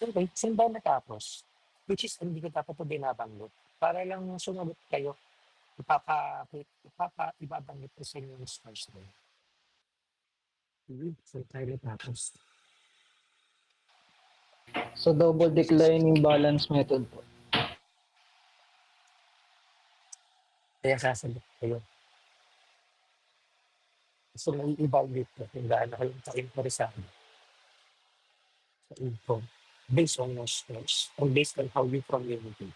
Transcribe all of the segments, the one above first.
Okay, saan ba natapos? Which is, hindi ko dapat ito binabanggit. Para lang sumagot kayo, ibabanggit ko sa inyo yung scores na yun. Saan tayo natapos? So double declining balance method po. Kaya sasagot kayo. So, may evaluate ko kung gaano kayong ka-interesado sa info based on your scores or based on how you communicate.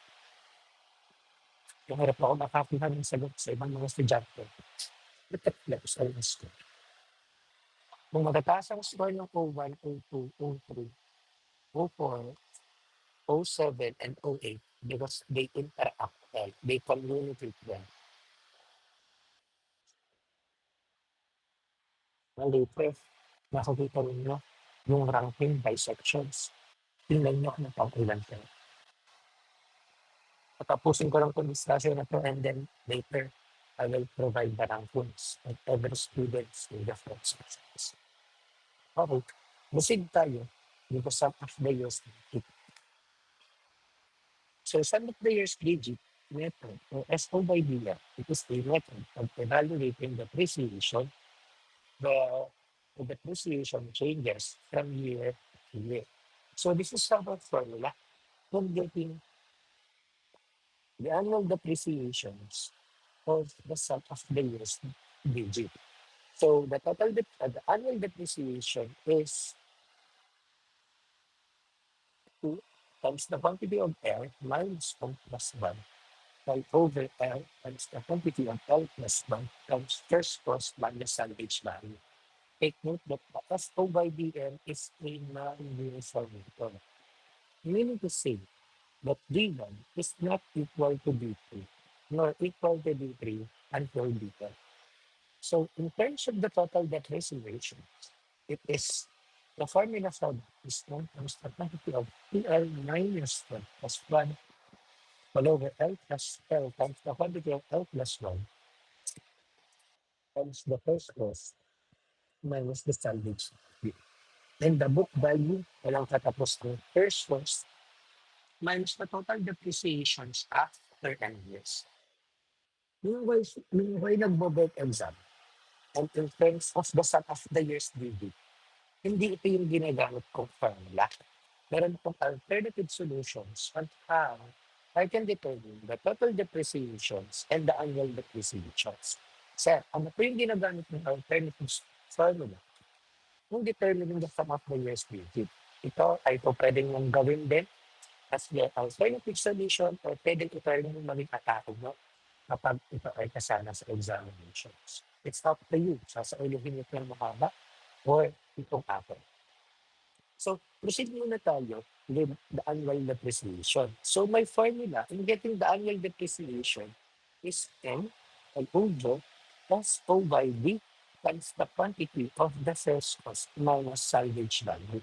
Kung harap ako makakuha ng sagot sa ibang mga estudyante, nagka-flex ang score. Kung matataas ang score ng O1, O2, O3, O4, O7, and O8 because they interact well, they communicate well. Na later, nakikita ninyo yung ranking by sections. Tingnan nyo kung pang-ilan kayo. Patapusin ko lang itong discussion na to and then later, I will provide the rankings of every students in the different sections. Okay, proceed tayo dito sa of the years digit. So, sum of the years digit method or SO by DL, it is a method of evaluating the depreciation. The depreciation changes from year to year. So, this is our formula for getting the annual depreciations of the sum of the years digit. So, the annual depreciation is 2 times the quantity of L minus 1 plus 1 by over L times the quantity of L plus 1 times first cost minus salvage value. Take note that the SO by DL is a non-uniform method, meaning to say that D1 is not equal to D2 nor equal to D3 until D10. So in terms of the total depreciation, it is the formula for that is 1 times the quantity of PL minus 1 plus 1 all over L plus L times the quantity of L plus 1 times the first cost minus the salvage value. And the book value, walang katapos ng first cost minus the total depreciations after n years. Meanwhile nagbo-board exam, and in terms of the sum of the years digit, hindi ito yung ginagamit kong formula. Meron pong alternative solutions on how I can determine the total depreciations and the annual depreciations. Sir, ano po yung ginagamit ng alternative formula? Yung determining the sum of the years digit. Ito ay po pwedeng yung gawin din as the alternative solution or pwedeng ito rin yung maging atake mo kapag ito ay kasama sa examinations. It's up to you. Sasaulihin ito ng mahaba or itong apat. So, proceed muna tayo with the annual depreciation. So, my formula in getting the annual depreciation is M and over plus O by D times the quantity of the first cost minus salvage value.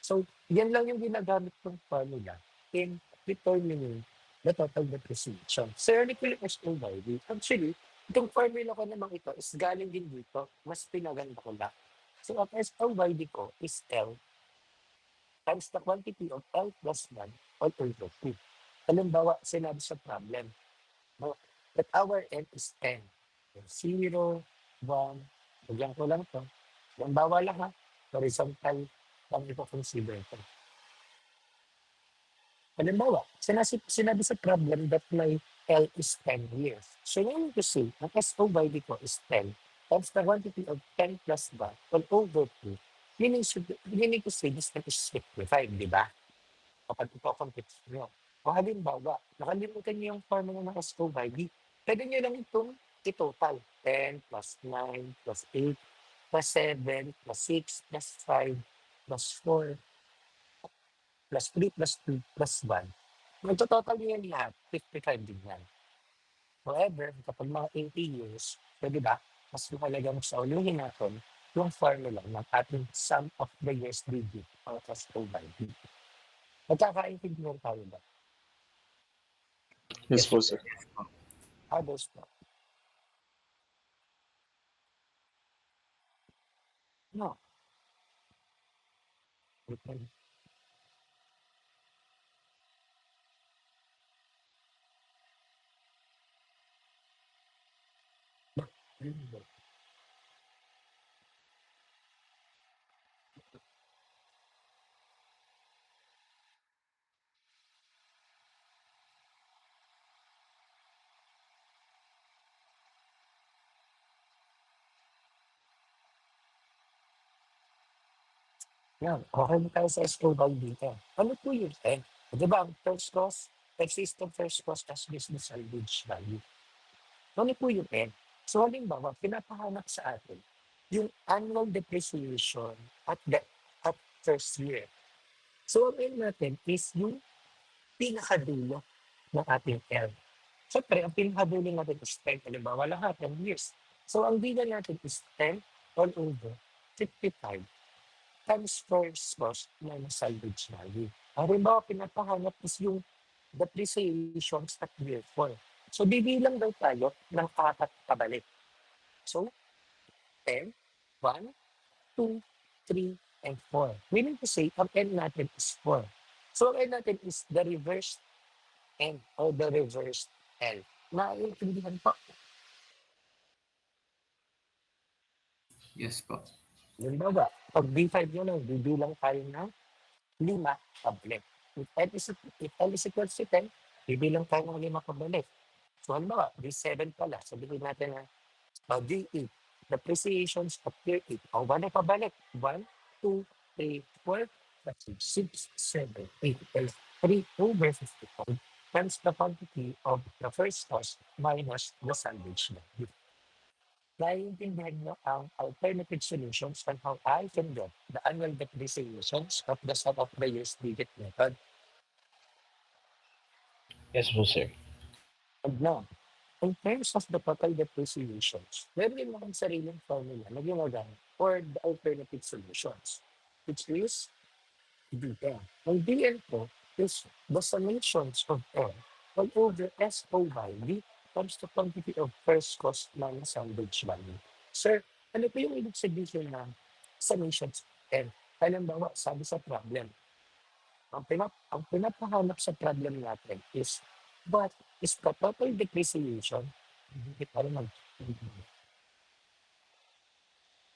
So, yan lang yung ginagamit kong formula in determining the total depreciation. So, ulit ko yung SO by D. Actually, itong formula ko namang ito is galing din dito. Mas pinaganda ko lang. So, ang SO by D ko is L times the quantity of L plus 1 all over 2. Halimbawa, sinabi sa problem, no, that our N is 10. 0, 1, bigyan ko lang to. Halimbawa lang ha, horizontal lang ito consider ko. Halimbawa, sinabi sa problem that my L is 10 years. So, meaning to say, ang SO by D ko is 10 times the quantity of 10 plus 1 all over 2. Meaning to say, this one is 55, di ba? Kapag ito-compute nyo. O halimbawa, nakalimutan nyo yung formula ng SO by D, pwede nyo lang itong i-total. 10 plus 9 plus 8 plus 7 plus 6 plus 5 plus 4 plus 3 plus 2 plus 1. Magto-total nyo yan lahat, 55 din yan. However, kapag mga 80 years, pwede ba, mas mahalaga mo sa ulihin natin yung formula ng ating sum of the years digit or SO by D. Magkakaintindihan tayo ba? Yes po, sir. Others po. No. Okay. Mm. Yan, okay na tayo sa SOY dito. Ano po yun? Di ba, ang first cost, existing first cost as business salvage value. Ano po yung N? So, halimbawa, pinapahanap sa atin yung annual depreciation at first year. So, ang N natin is yung pinakadulo ng ating L. Siyempre, ang pinakadulo natin is 10. Halimbawa, lahat 10 years. So, ang bida natin is 10 all over 55 times first cost minus salvage value. Halimbawa, pinapahanap is yung depreciations at year 4. So, bibilang daw tayo ng apat pabalik. So, 10, 1, 2, 3, and 4. Meaning to say, ang N natin is 4. So, ang N natin is the reverse N or the reverse L. Naiintindihan po. Yes po. Yun ba? Pag B5 yun, bibilang tayo ng 5 pabalik. If L is equals to 10, bibilang tayo ng 5 pabalik. So, halimbawa, B7 pala. Sabihin natin na D8, depreciations of year 8. O, wala pabalik. 1, 2, 3, 4, 5, 6, 7, 8, 3 over 55 times the quantity of the first cost minus the salvage value. Naiintindihan nyo ang alternative solutions on how I can get the annual depreciations of the sum of the years digit method. Yes po, sir. And now, in terms of the total depreciations, meron din akong sariling formula na ginagamit for the alternative solutions, which is DN. Ang DN po is the summations of N all over SOY times the quantity of first cost minus salvage value. Sir, ano po yung ibig sabihin ng summations of N? Halimbawa, sabi sa problem, ang pinapahanap sa problem natin is what is the total depreciation. Hindi pa rin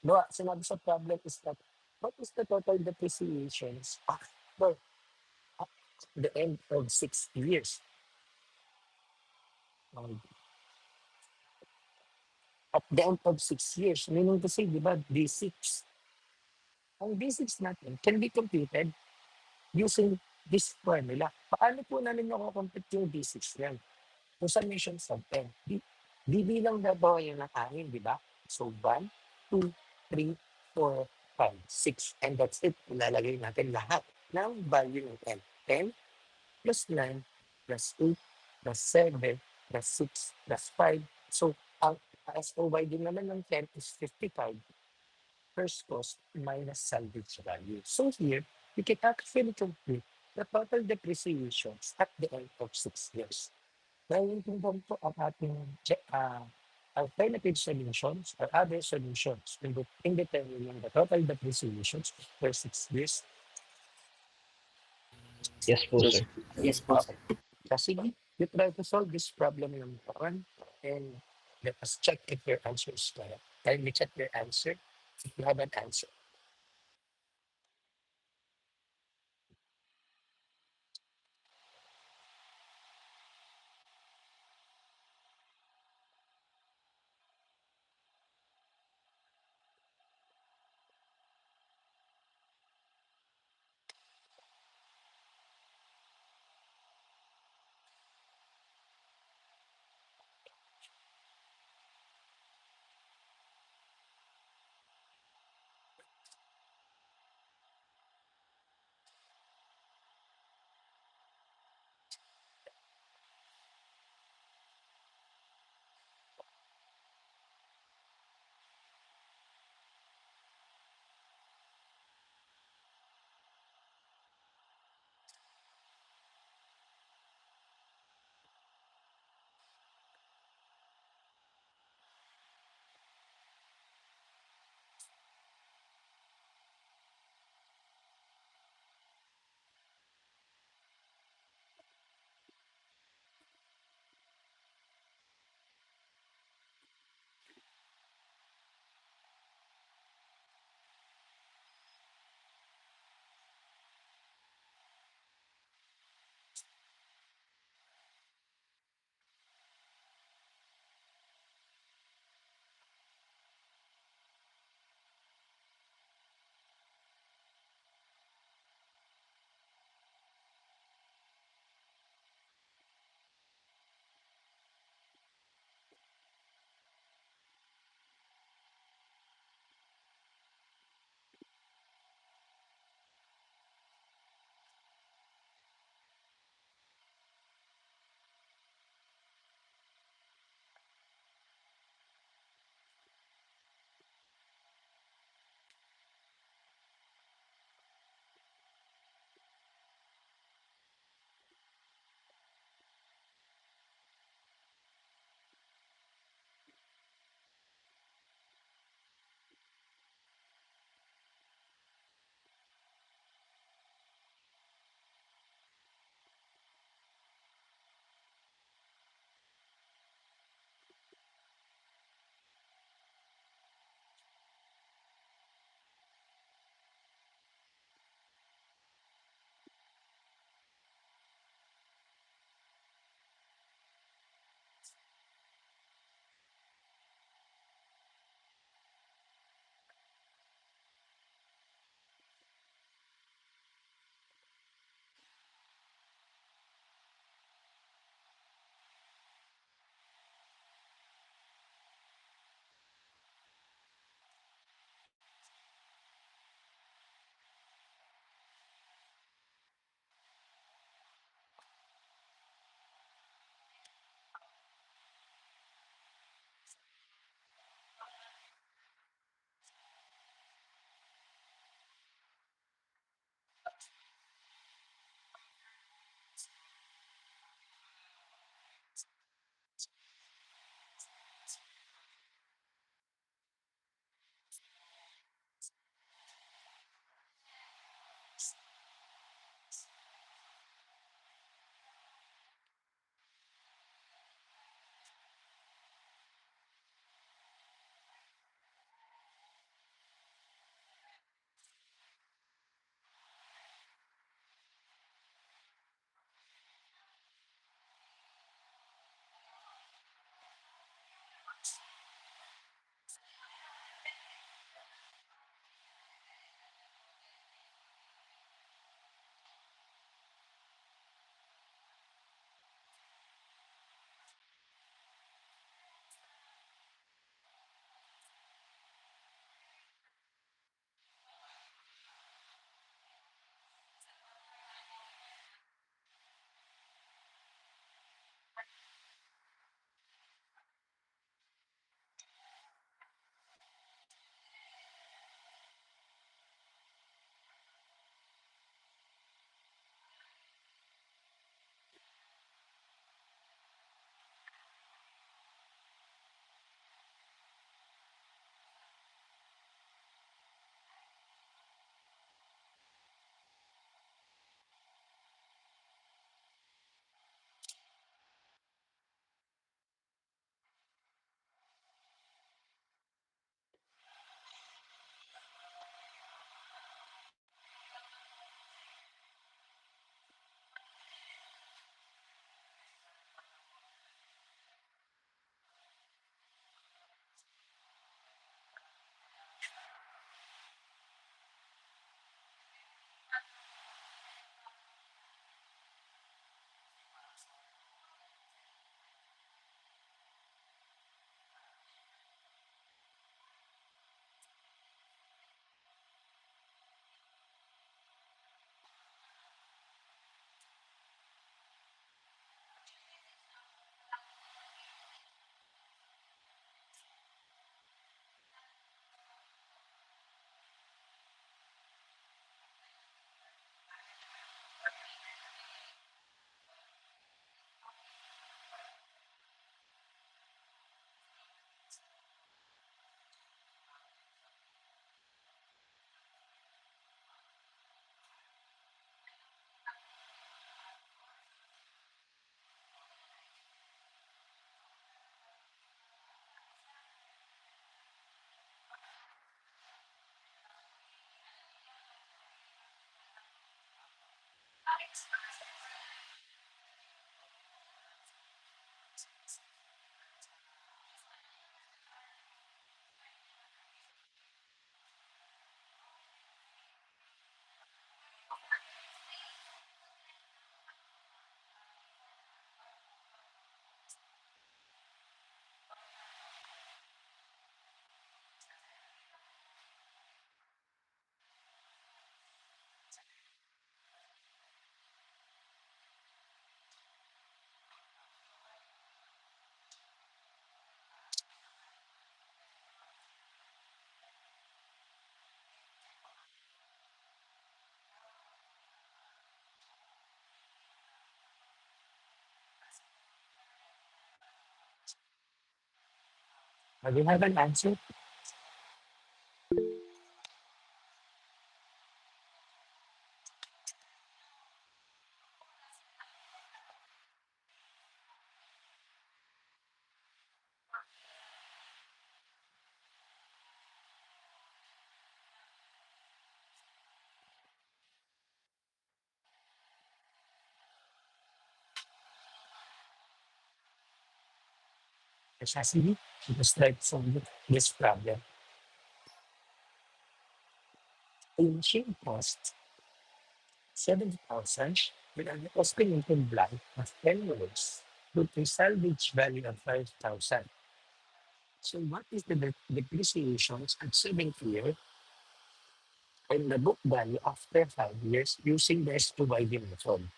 no, sinabi sa problem is that what is the total depreciations after at the end of 6 years? Um, at the end of 6 years, meaning to say, di ba, D6. Ang D6 natin can be computed using this formula. Paano po namin nakocompute yung D6 yan? Kung summation sub n, bibilang na ba yun ng anin, di ba? So, 1, 2, 3, 4, 5, 6. And that's it. Ilalagay natin lahat ng value ng n. 10 plus 9 plus 8 plus 7 plus 6 plus 5. So, ang SOY din naman ng 10 is 55 first cost minus salvage value. So here, we can actually complete the total depreciations at the end of 6 years. Naiintindihan po ang ating alternative solutions or other solutions in determining the total depreciations for 6 years. Yes po, Yes. sir. Yes po, sir. Kasi you try to solve this problem number one and let us check if your answer is correct. Kindly check your answer if you have an answer. Do you have an answer? Precisely, just like from this problem, a machine costs 70,000 with an estimated life of 10 years with a salvage value of 5,000. So what is the depreciation at 7th year and the book value after 5 years using the S2YD method?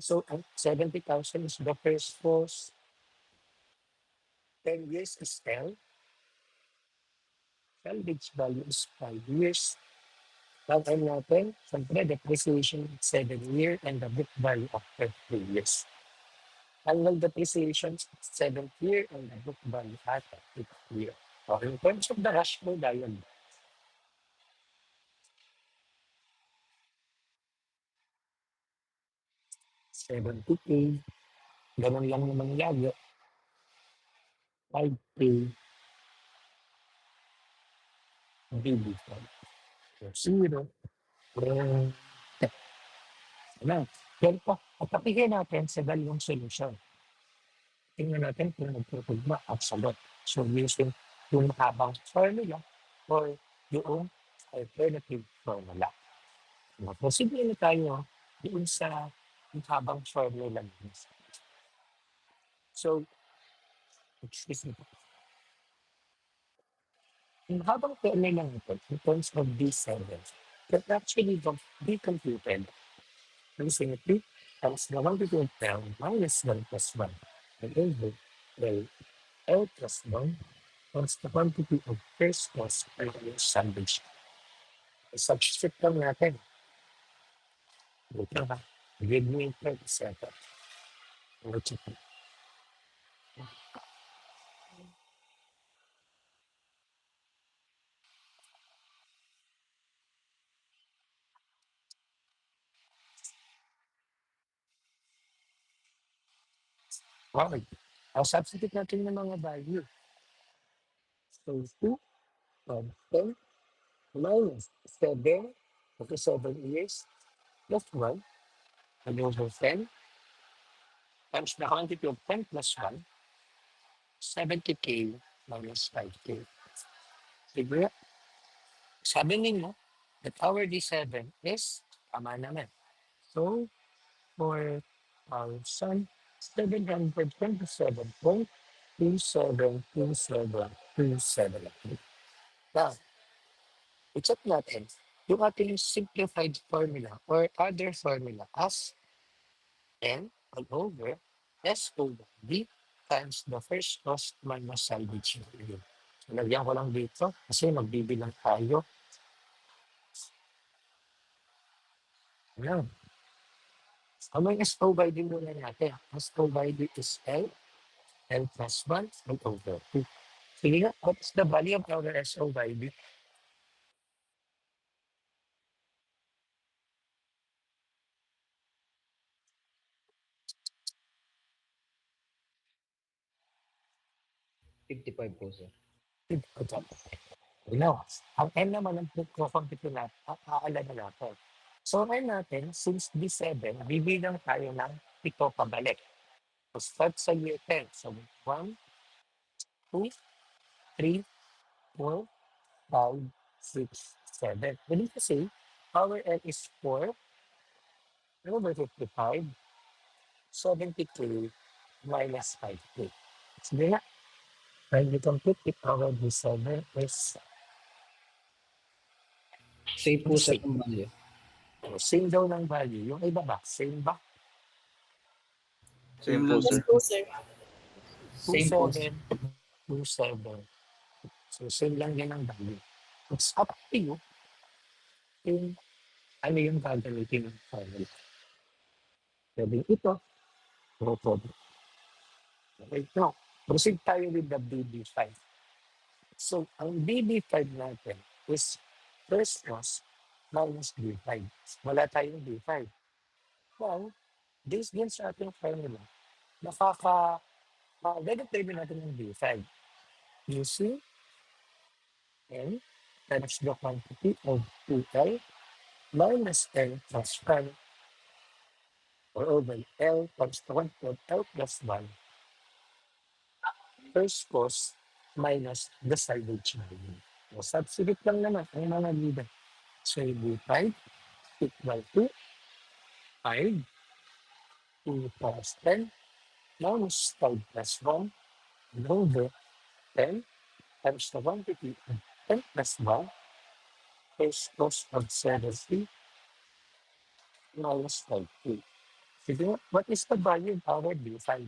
So 70,000 is the first cost, 10 years is L, salvage value is 5 years. Tawag natin, siyempre depreciation at 7 year and the book value after 3 years. Annual depreciation at 7th year and the book value at 8th year. So in terms of the cash flow diagram, 70K, ganun lang naman lagi, 5K, BB5. So, zero, and, ano, yan po. At patigyan natin sa dalawang solution. Tingnan natin kung magtutugma at sagot. So, using yung mahabang formula or yung alternative formula. Posible na tayo doon sa mahabang formula namin. So, excuse me. Yung habang formula nito, in terms of D7, can actually be computed using 3 times the 1 to 12 minus 1 plus 1. And over L, L plus 1 times the quantity of first plus previous sandwich. Substitute lang natin. Dito ha. Give me 37. Which is okay. Ang substitute natin ng mga value. So 2 times 10 minus 7, okay, 7 years plus 1 and over 10 times the quantity of 10 plus 1, 70K minus 5K. Sige, sabi ninyo that our D7 is tama naman. So, 4,727.272727. Now, i-check natin yung ating simplified formula or other formula as N all over S over B times the first cost minus salvage value. So, lagyan ko lang dito kasi magbibilang tayo. Ayan. Ang may SO by D muna natin. SO by D is L plus 1 all over 2. Sige nga, what is the value of our SO by D? 55 po, sir. Ito. Now, ang N naman ang kukumpito natin, aala na natin. So ngayon natin, since D7, bibilang tayo ng pito pabalik. So start sa year 10. So 1, 2, 3, 4, 5, 6, 7. We need to say, our L is 4 over 55, 73 minus 5K. Sige nga, when you complete it, our D7 is Save po sir same. ang value. So, same daw ng value. Yung iba ba? Same ba? Same lang po, Yes sir. sir. Po, sir. Same po sir. 27, 27. So, same lang din ang value. It's up to you kung ano yung gagamitin ng formula. Pwede ito, o pwede. Okay, now, proceed tayo with the BB5. So, ang BB5 natin is first cost minus B5. Wala tayong B5. Well, based din sa ating formula, dedeploy natin yung B5 using N times the quantity of 2L minus L plus 1 or over L times the quantity of L plus 1 first cost minus the salvage value. So, substitute lang naman ang mga given. So, B5 equal to 5, 2 plus 10 minus 5 plus 1 over 10 times the quantity of 10 plus 1 is cost of 70 minus 5K. Sige, what is the value of our B5?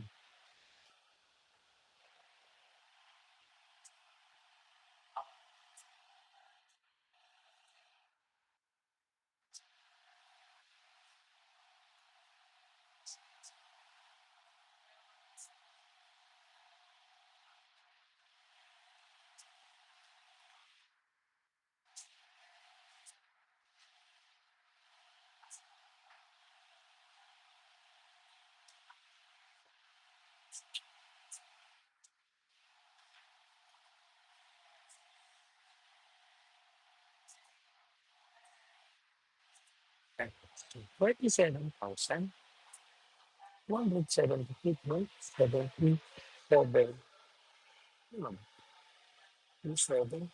Okay. So 47,172.77, ano, 27,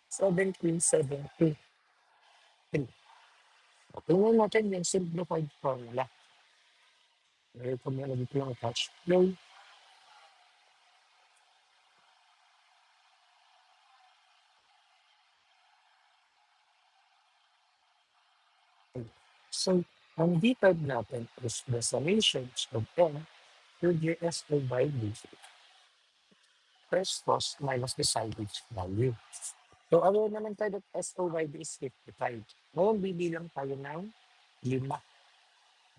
1773. Tingnan natin yung simplified formula. Ito mo na dito yung cash flow. So, ang D5 natin is the summations of N to the SO by D first cost minus the salvage value. So, aware naman tayo that SOYD is 55. Ngayon, bibilang tayo ng 5.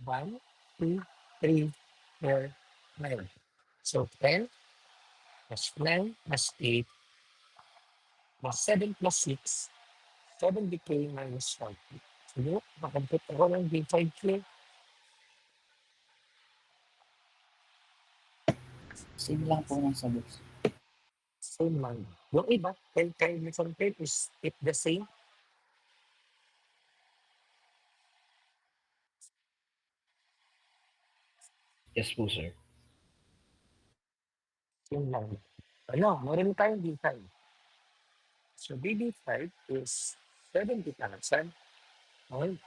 1, 2, 3, 4, 9. So, 10 plus 9 plus 8 plus 7 plus 6, 7 became minus 40. So, makampit ako ng B5 here. Save lang po ng sagot. Same man. Yung iba, can you compare is it the same? Yes po sir. Same lang. Ano, meron tayong B5. So, BB5 is 70,000. Okay.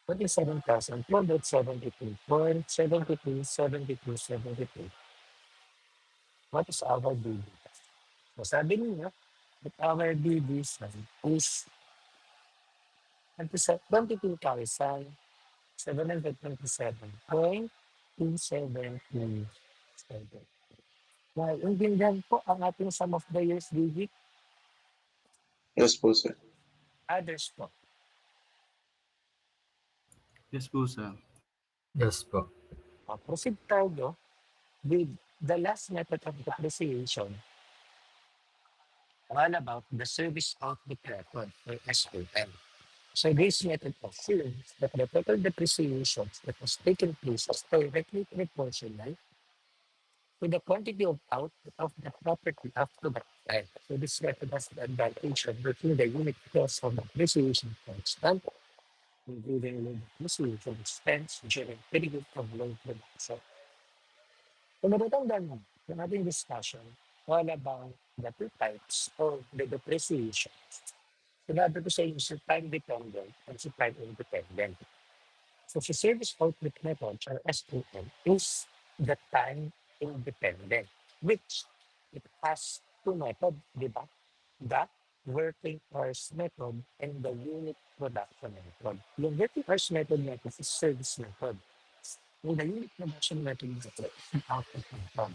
27,272.72, what is our BB? So sabi niyo, that our BB is 22,727.277. Now, intindihan po ang ating sum of the years digit, Yes po, sir. others po. Yes po, sir. Yes po. Proceed tayo with the last method of depreciation, all about the service output record or SOL. So this method assumes that the total depreciation that was taken place is directly proportional to the quantity of output of the property after that time. So this method has the advantage of between the unit cost of the depreciation constant, including the depreciation expense during period of low production. Kung natatandaan mo, yung ating discussion all about the two types of the depreciation. Sinabi ko sa inyo sa time dependent and sa time independent. So the service output method or SOM is the time independent, which it has two methods, di ba? The working hours method and the unit production method. Yung working hours method natin is service method. Yung the unit production method natin is output method.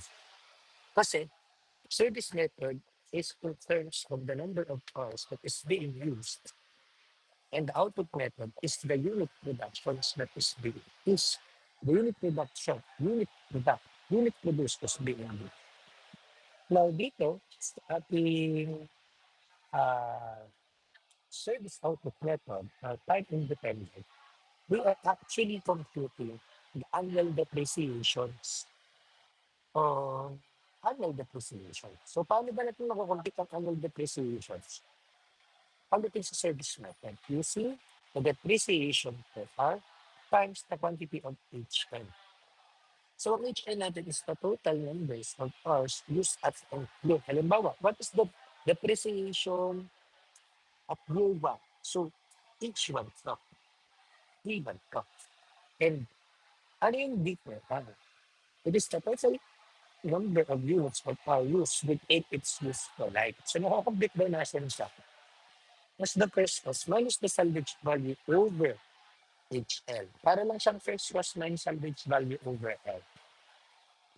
Kasi service method is in terms of the number of hours that is being used. And the output method is the unit productions that is the unit produced is being used. Now dito, sa ating uh, service output method, time independent, we are actually computing the annual depreciations on annual depreciation. So paano ba natin makukompute ang annual depreciations? Pagdating sa service method, using the depreciation per hour times the quantity of each time. So ang each time natin is the total numbers of hours used at end year. Halimbawa, what is the depreciation at year 1? So each one to, given to. And ano yung different? It is the total number of units of power used with 8 its useful life. So nakakomplete ba natin siya? As the first cost minus the salvage value over HL. Para lang siyang first cost minus salvage value over L.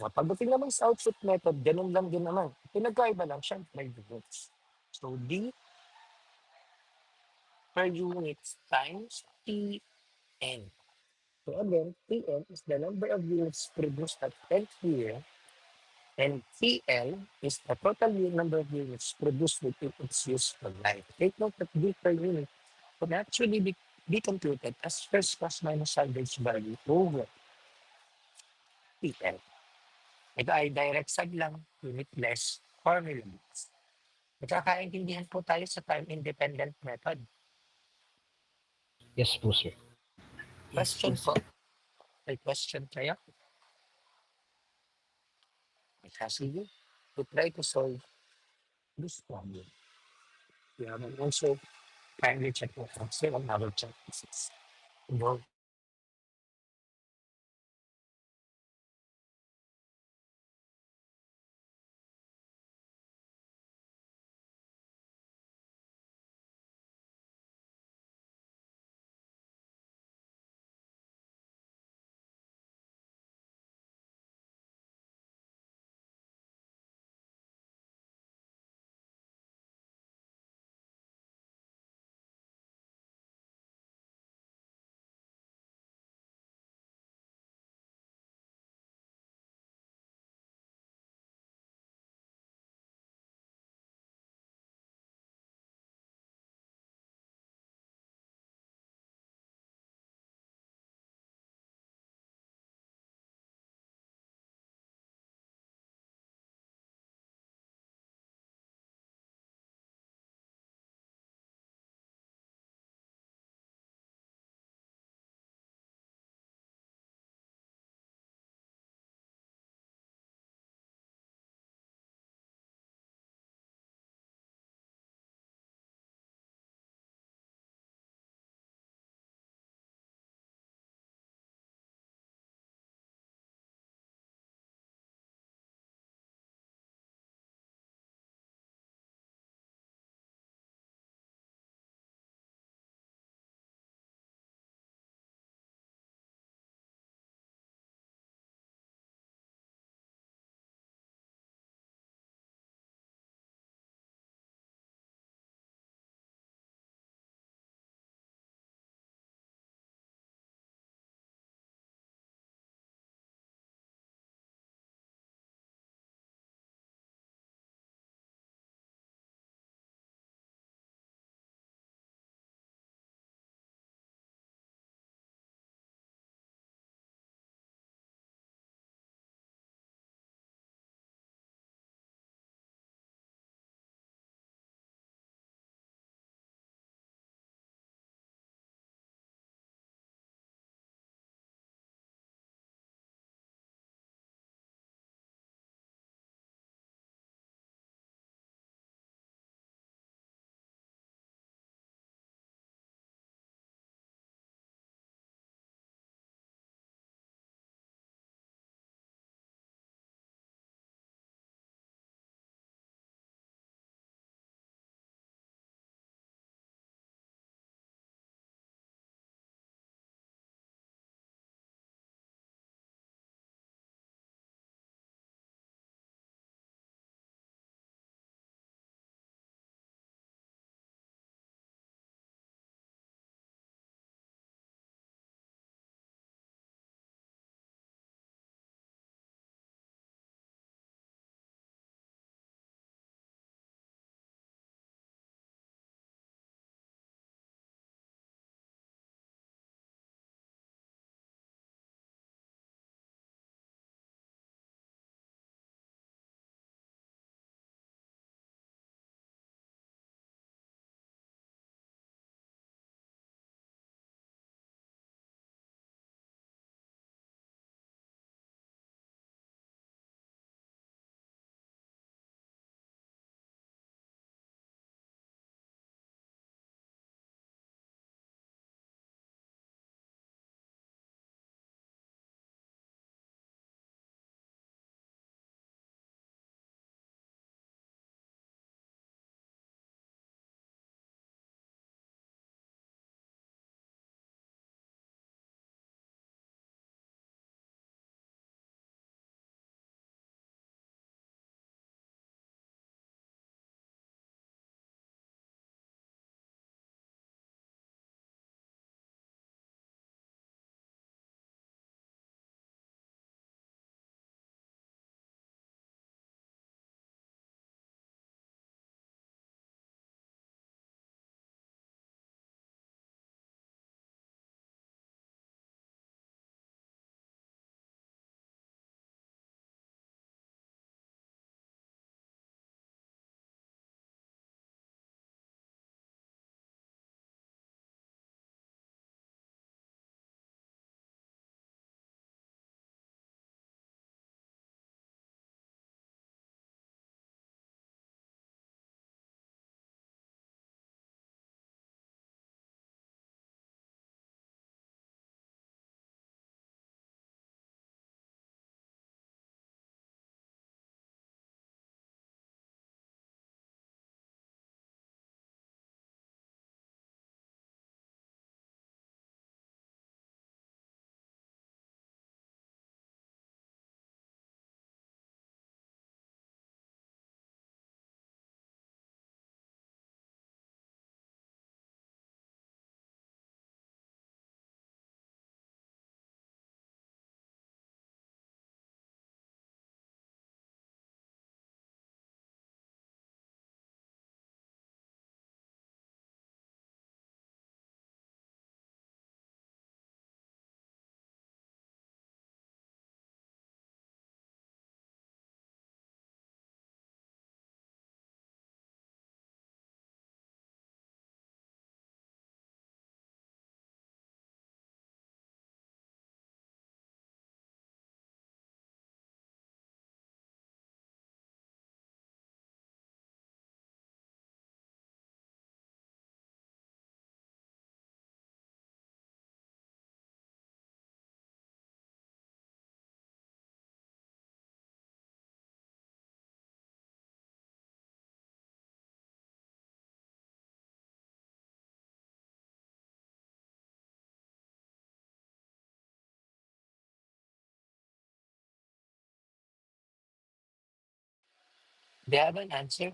Pagdating naman sa output method, ganun lang din naman. Pinagkaiba lang siya by units. So D per units times Tn. So again, Tn is the number of units produced at 10th year and TL is the total number of units produced within its useful life. Take note that D per unit can actually be computed as first cost minus salvage value over TL. Ito ay direct sag lang, limitless formula. Nagkakaintindihan po tayo sa time-independent method. Yes po, sir. Yes po, Question sir. po. May question kayo? Sige. To try to solve this problem. We have also kindly check the answer on our chat. Involved They have an answer.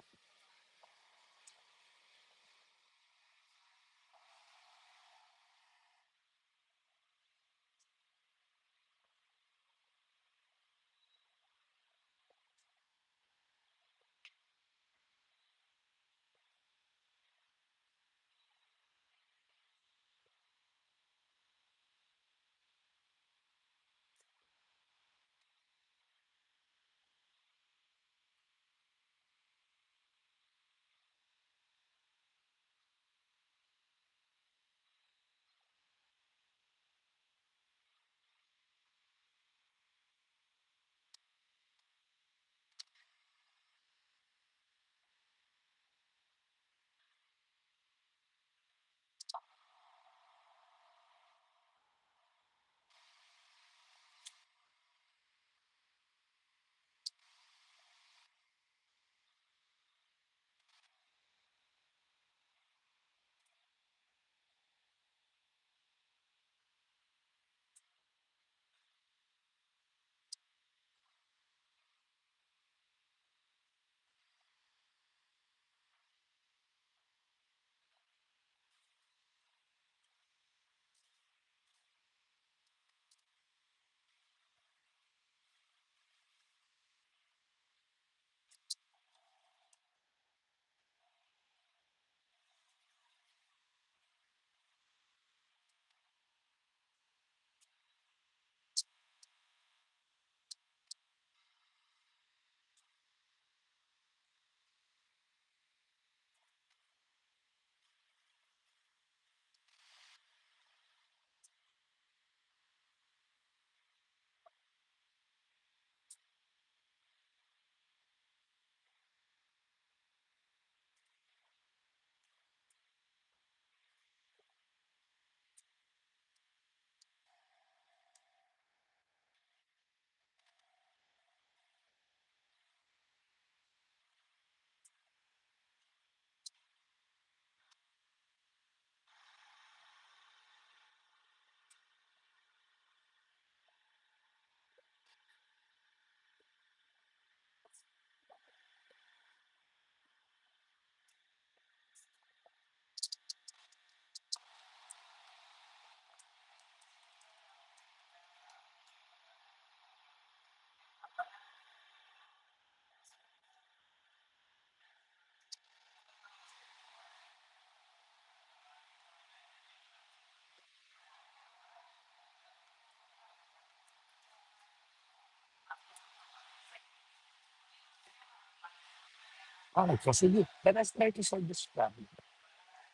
Okay, so sige, let us try to solve this problem.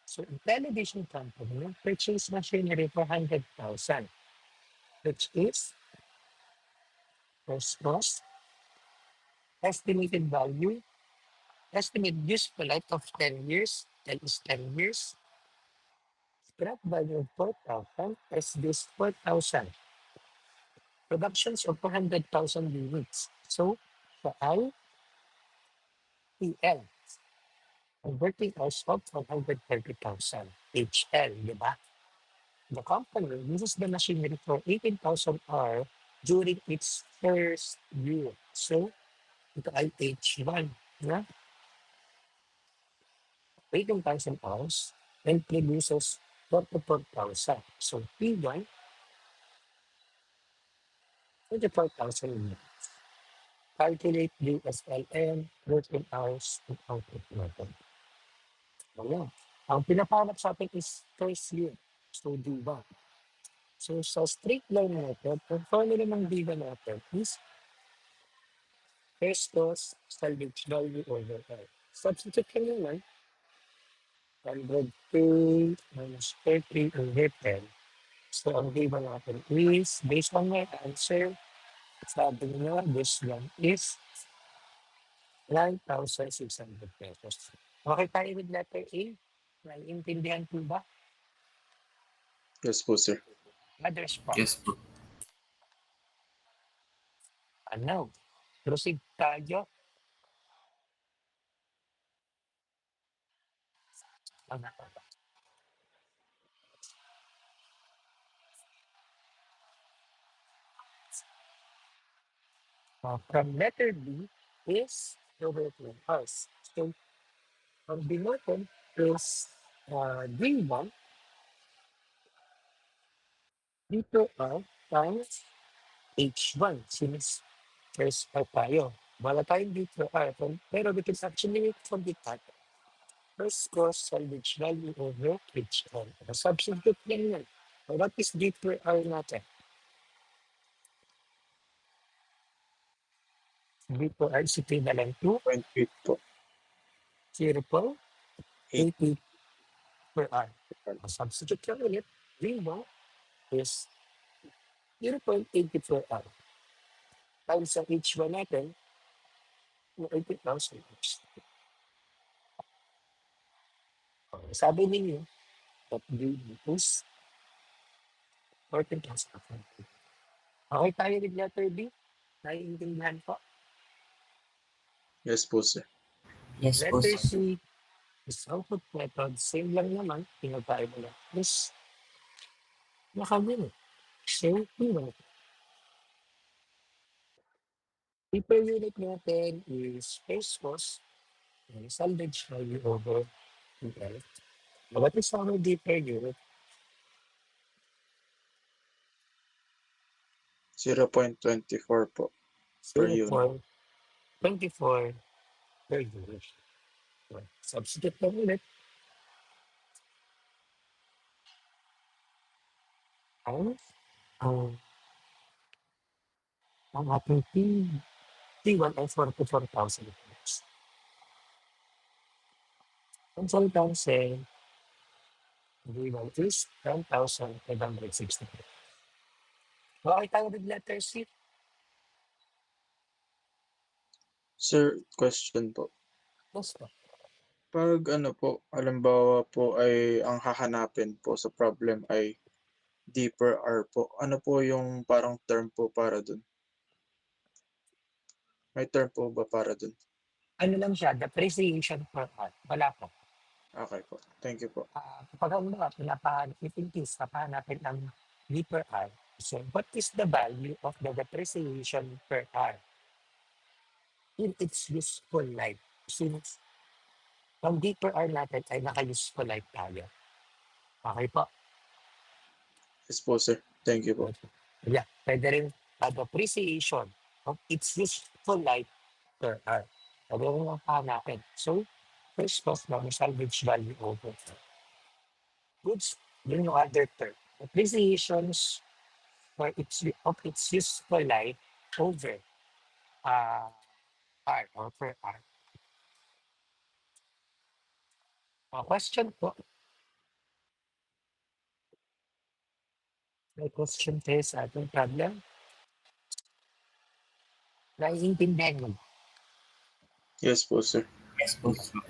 So, a television company purchased machinery for 100,000, which is first cost, estimated value, estimated useful life of 10 years, L is 10 years, scrap value of 4,000, S this 4,000, productions of 400,000 units. So, the IPL, converting hours of 130,000, HL, di ba? The company uses the machinery for 18,000 hours during its first year. So, ito ay H1, na 18,000 hours and produces 44,000. So, P1, 24,000 units. Calculate DSLM, working hours, and output method. Ayan. Ang pinapanap sa atin is first year. So, D1. So, sa straight line method, ang formula ng D1 natin is first cost salvage value over L. Substitute ka naman, 100K minus 30 over 10. So, ang given natin is, based on my answer, sabi nyo, this one is 9,600 pesos. Okay tayo with letter A? Naiintindihan po ba? Yes po, sir. Others pa. Yes po. Ano? Proceed tayo. Ano pa ba? From letter B is over 2 hours. So, ang binoton is D1 dito times H1 since first part tayo. Wala tayong dito pero we can actually from the top. First cross salvage value over H1. Substitute lang yan. So, what is D per hour natin? D per hour is equivalent to 0.8 po. 8 0.80 per hour. Substitute lang ulit. D1 is 0.80 per hour. Times sa H1 natin, yung 80,000 hours. Sabi ninyo, that D is 14,000. Okay tayo with letter B? Naiintindihan po. Yes po, sir. Yes po, Letter sir. C is output method. Same lang naman. Pinagtayo mo lang. Is nakabili. So, P1. P per unit natin is first cost and salvage value over PL. What is our D per unit? 0.24 po per unit. 0.24 per unit. So, substitute lang ulit. Ang, ang, ang ating T1 ay 44,000 units. Consultancy, D1 is 10,560. Okay tayo with letter C. Sir, question po. Yes po. Pag ano po, halimbawa po ay ang hahanapin po sa problem ay D per hour po. Ano po yung parang term po para dun? May term po ba para dun? Ano lang siya, depreciation per hour. Wala po. Okay po. Thank you po. Kapag ang mga napahanapin ang D per hour, so what is the value of the depreciation per hour in its useful life? Since ang D per hour natin ay naka-useful life tayo. Okay po. Yes po, sir. Thank you po. Yeah, pwede rin depreciation of its useful life per hour. Pwede rin ang hanapin. So, first cost ng salvage value over goods, yun yung other term. Depreciations of its useful life over uh, R or per R. Question po. May question tayo sa ating problem. Naiintindihan mo. Yes po, sir. Yes po, Yes sir. po.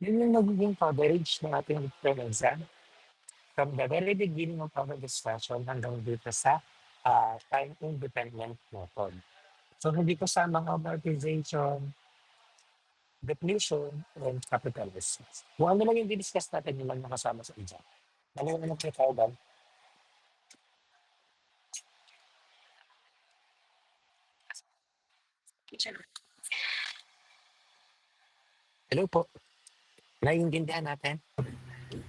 Yun yung nagiging coverage ng ating midterm exam. From the very beginning of our discussion hanggang dito sa time-independent method. So, hindi kasama ang amortization, depletion, and capitalism. Kung ano lang yung discuss natin, yun lang nakasama sa exam. Ano yung anong pre-carbon? Hello po. Naiintindihan natin?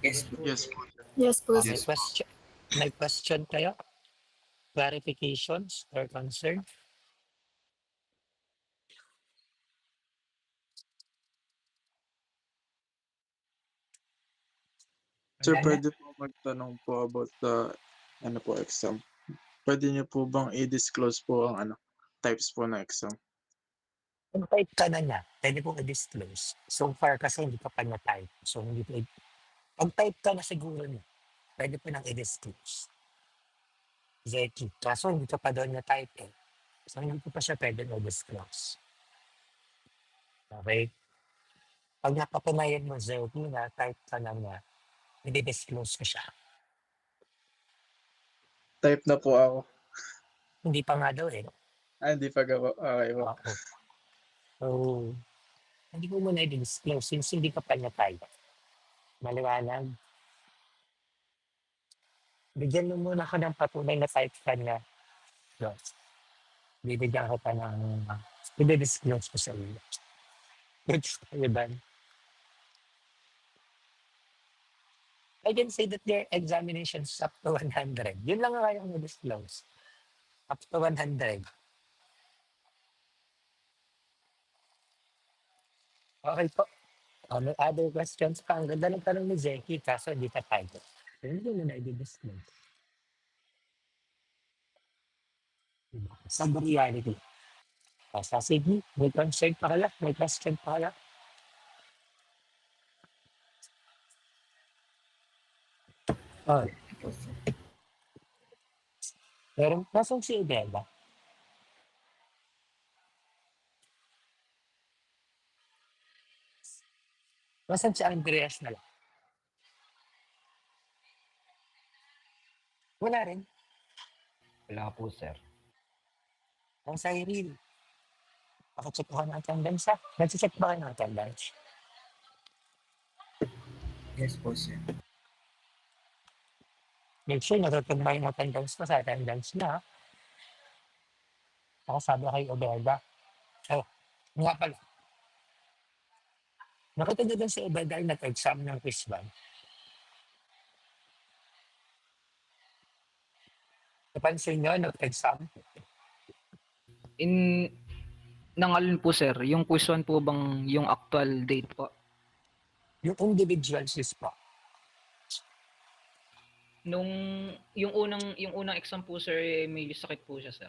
Yes po. Yes po. Yes po, May sir. Yes po. question? May question kayo? Clarifications or concern? Sir, Wala na? pwede po magtanong po about the ano po exam. Pwede niyo po bang i-disclose po ang ano types po ng exam? Kung type ka na niya, pwede po i-disclose. So far kasi hindi ka pa na-type. So hindi po, pag type ka na siguro niya, pwede po nang i-disclose. Zeki. Kaso hindi ka pa doon na-type eh. So hindi ko pa siya pwede na-disclose. Okay? Pag napapanayan mo, Zeki, na type ka na niya, i-disclose ko siya. Type na po ako. Hindi pa nga daw eh. Hindi pa gawa. Okay po. Oo. So, hindi ko muna i-disclose since hindi ka pa na-type. Maliwanag. Bigyan mo muna ako ng patunay na type ka na. Yes. Bibigyan ko pa ng i-disclose ko sa iyo. Goods tayo done. I can say that their examinations up to 100. Yun lang ang kaya kong disclose. Up to 100. Okay po. May other questions pa? Ang ganda ng tanong ni Zeki, kaso hindi pa tayo. Hindi mo na i-disclose. Diba? Sa reality. Sa Sydney, may concern pa kaya? May question pa kaya? Oh, pero nasaan si Ibela? Nasaan si Andreas na lang? Wala rin. Wala po, sir. Ang sa Irene. Pakicheck ko ng attendance ha. Nagsicheck ba kayo ng attendance? Yes po, sir. Make sure natutog ba yung attendance ko sa attendance na. Ako sabi kay Obeda. Oh, nga pala. Nakita niyo din si Obeda ay nag-exam ng quiz ba? Napansin niyo, nag-exam? In Nangalun po, sir, yung quiz 1 po bang yung actual date po? Yung individual quiz po. Nung yung unang exam po, sir, may sakit po siya, sir.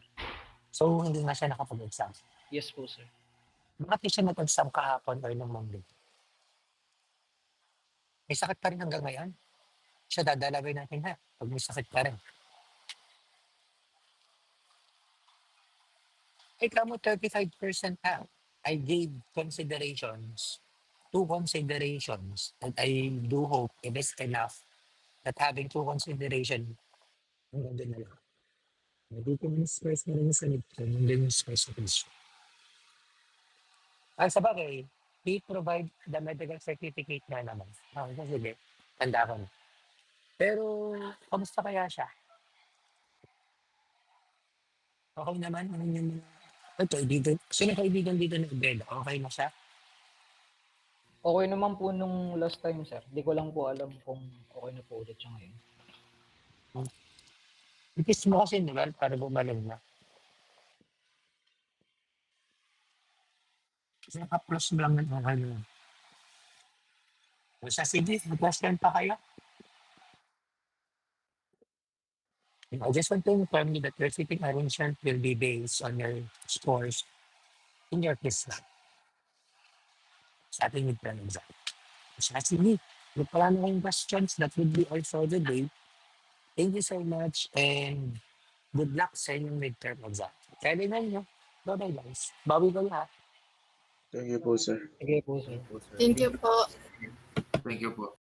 So, hindi na siya nakapag-exam. Yes po, sir. Bakit siya nag-exam kahapon or nung Monday? May sakit pa rin hanggang ngayon. Siya dadalawin natin ha. Pag may sakit pa rin. Ikaw mo 35% ha. I gave considerations, two considerations that I do hope it is enough that having two consideration, hanggang doon na lang. Nandito yung stress na rin sa nito, nandun yung stress na issue. Ang sa bagay, we provide the medical certificate na naman. Sige, tanda ko na. Pero, kamusta kaya siya? Okay naman, ano yung mga... Ito, kaibigan. Sino kaibigan dito na Ibeda? Okay na siya? Okay naman po nung last time, sir. Di ko lang po alam kung okay na po ulit siya ngayon. Ipis mo kasi, di ba? Para bumaling na. Kasi naka-plus mo lang ng okay na. Sa sige, mag-question pa kayo. I just want to inform you that your seating arrangement will be based on your scores in your quiz lab sa ating midterm exam. Sa sige, kung wala na kayong questions, that would be all for the day. Thank you so much and good luck sa inyong midterm exam. Kaya na nyo. Bye-bye guys. Bawi ko lahat. Thank you po, sir. Sige po, sir. Thank you po, sir. Thank you po. Thank you po.